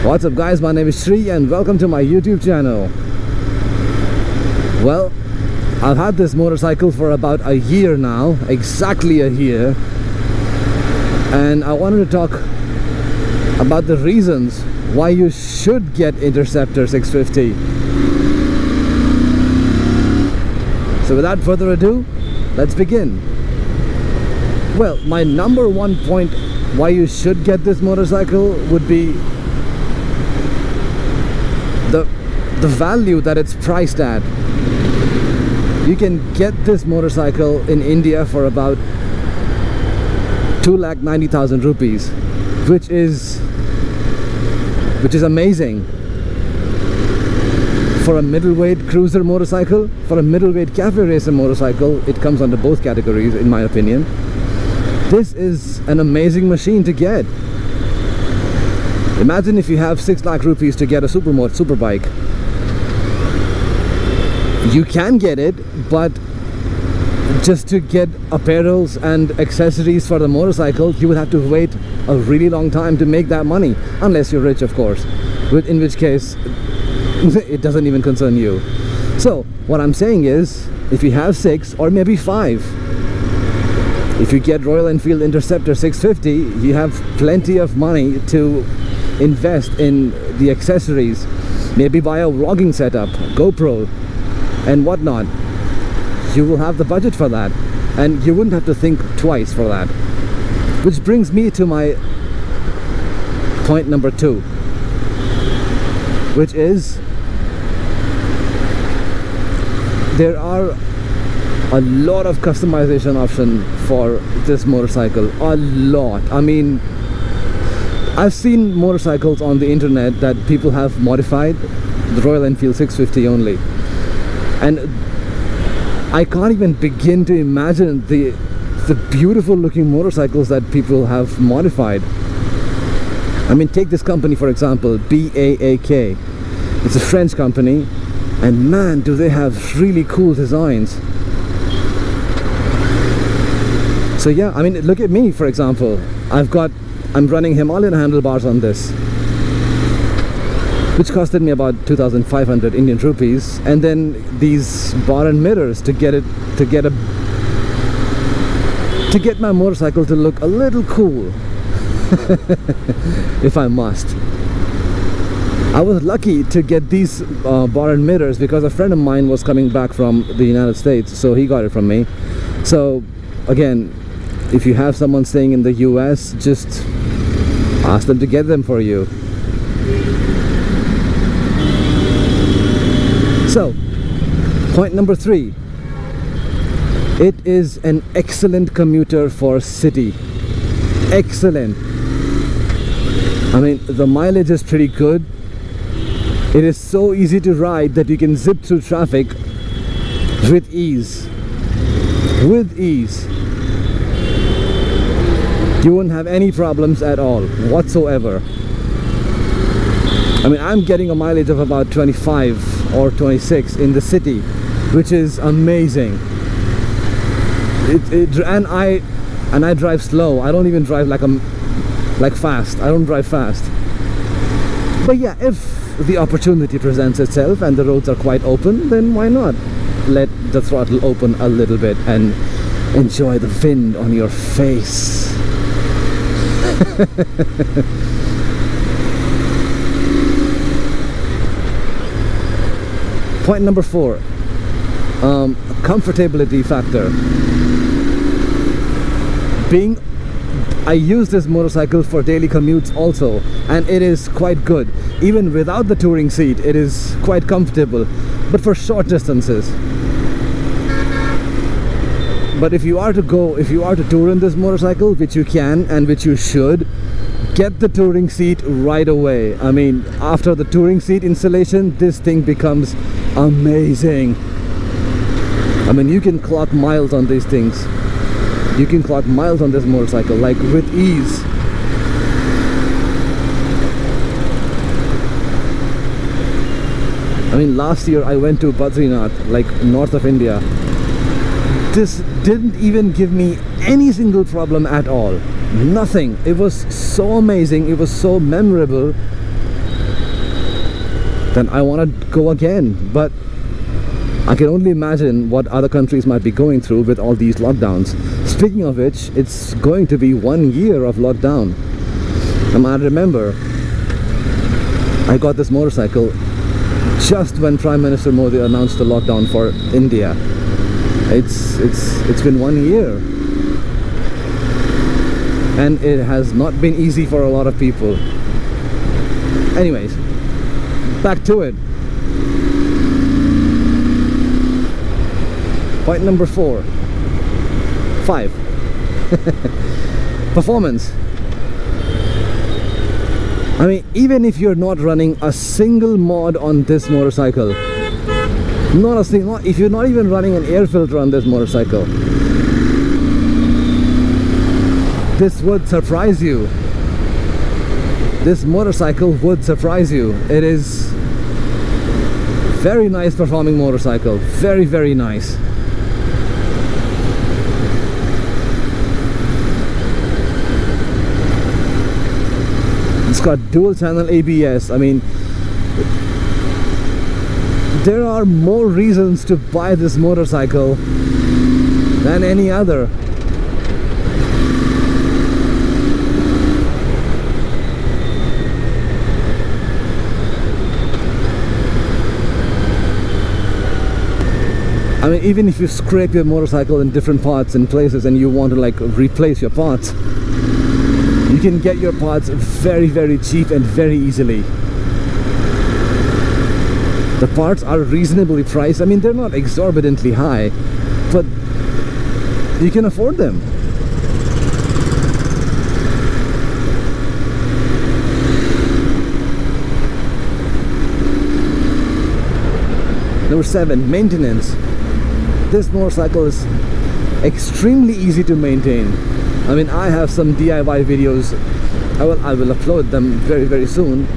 What's up guys, my name is Shri and welcome to my YouTube channel. Well, I've had this motorcycle for about a year now, exactly a year, and I wanted to talk about the reasons why you should get Interceptor 650. So without further ado, let's begin. Well, my number one point why you should get this motorcycle would be the value that it's priced at. You can get this motorcycle in India for about 2,90,000 rupees, which is amazing for a middleweight cruiser motorcycle. For a middleweight cafe racer motorcycle, it comes under both categories in my opinion. This is an amazing machine to get. Imagine if you have 6 lakh rupees to get a super bike. You can get it, but just to get apparels and accessories for the motorcycle, you would have to wait a really long time to make that money, unless you're rich, of course, in which case it doesn't even concern you. So what I'm saying is, if you have 6 or maybe 5, if you get Royal Enfield Interceptor 650, you have plenty of money to invest in the accessories, maybe buy a vlogging setup, GoPro and whatnot. You will have the budget for that, and you wouldn't have to think twice for that. Which brings me to my point number 2, which is there are a lot of customization options for this motorcycle. A lot. I mean, I've seen motorcycles on the internet that people have modified the Royal Enfield 650 only, and I can't even begin to imagine the beautiful looking motorcycles that people have modified. I mean, take this company for example, BAAK. It's a French company, and man, do they have really cool designs. So yeah, I mean, look at me for example. I'm running Himalayan handlebars on this, which costed me about 2,500 Indian rupees, and then these bar and mirrors to get my motorcycle to look a little cool. If I must. I was lucky to get these bar and mirrors because a friend of mine was coming back from the United States, so he got it from me. So again, if you have someone staying in the US, just ask them to get them for you. So, point number 3. It is an excellent commuter for city. Excellent. I mean, the mileage is pretty good. It is so easy to ride that you can zip through traffic with ease. With ease. You won't have any problems at all whatsoever. I mean, I'm getting a mileage of about 25 or 26 in the city, which is amazing. And I drive slow. I don't even drive like fast. I don't drive fast. But yeah, if the opportunity presents itself and the roads are quite open, then why not let the throttle open a little bit and enjoy the wind on your face. Point number 4, comfortability factor. I use this motorcycle for daily commutes also, and it is quite good. Even without the touring seat, it is quite comfortable, but for short distances. But if you are to tour in this motorcycle, which you can and which you should, get the touring seat right away. I mean, after the touring seat installation, this thing becomes amazing. I mean, you can clock miles on these things. You can clock miles on this motorcycle, like with ease. I mean, last year I went to Badrinath, like north of India. This didn't even give me any single problem at all. Nothing. It was so amazing. It was so memorable. then I want to go again. But I can only imagine what other countries might be going through with all these lockdowns. Speaking of which, it's going to be 1 year of lockdown. And I remember I got this motorcycle just when Prime Minister Modi announced the lockdown for India. It's been 1 year, and it has not been easy for a lot of people. Anyways, back to it. Point number 5. Performance. I mean, even if you're not running a single mod on this motorcycle, if you're not even running an air filter on this motorcycle, this would surprise you. This motorcycle would surprise you. It is very nice performing motorcycle. Very, very nice. It's got dual channel ABS. I mean, there are more reasons to buy this motorcycle than any other. I mean, even if you scrape your motorcycle in different parts and places and you want to like replace your parts, you can get your parts very, very cheap and very easily. The parts are reasonably priced. I mean, they're not exorbitantly high, but you can afford them. Number 7, maintenance. This motorcycle is extremely easy to maintain. I mean, I have some DIY videos. I will upload them very, very soon.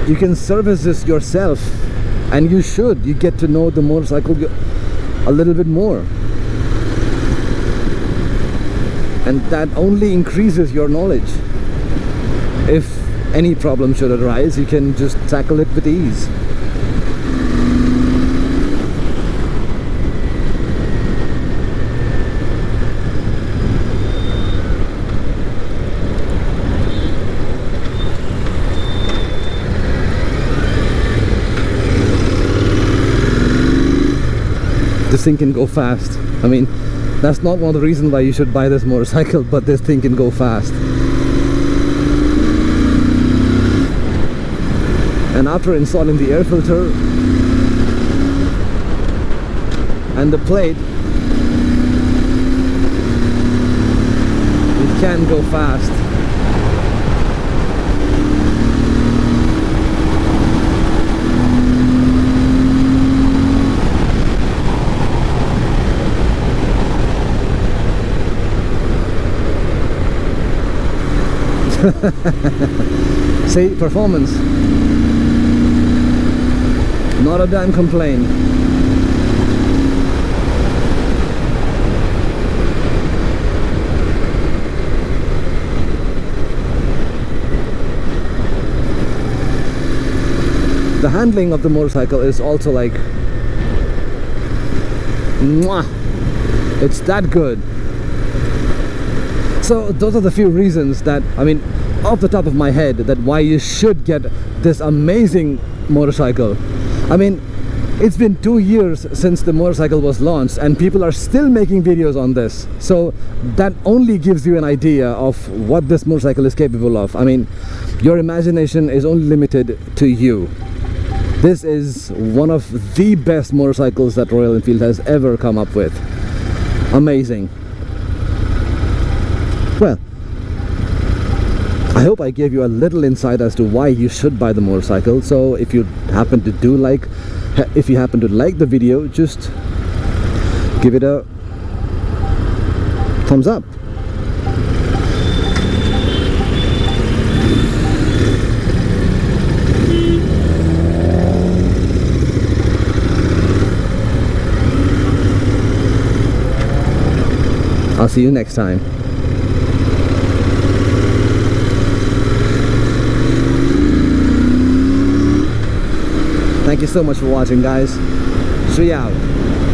You can service this yourself, and you should. You get to know the motorcycle a little bit more, and that only increases your knowledge. If any problem should arise, you can just tackle it with ease. This thing can go fast. I mean, that's not one of the reasons why you should buy this motorcycle, but this thing can go fast. And after installing the air filter and the plate, it can go fast. See, performance. Not a damn complaint. The handling of the motorcycle is also like, mwah, it's that good. So those are the few reasons that, I mean, off the top of my head, that why you should get this amazing motorcycle. I mean, it's been 2 years since the motorcycle was launched and people are still making videos on this. So that only gives you an idea of what this motorcycle is capable of. I mean, your imagination is only limited to you. This is one of the best motorcycles that Royal Enfield has ever come up with. Amazing. Well, I hope I gave you a little insight as to why you should buy the motorcycle. So if you happen to like the video, just give it a thumbs up. I'll see you next time. Thank you so much for watching, guys. See you out.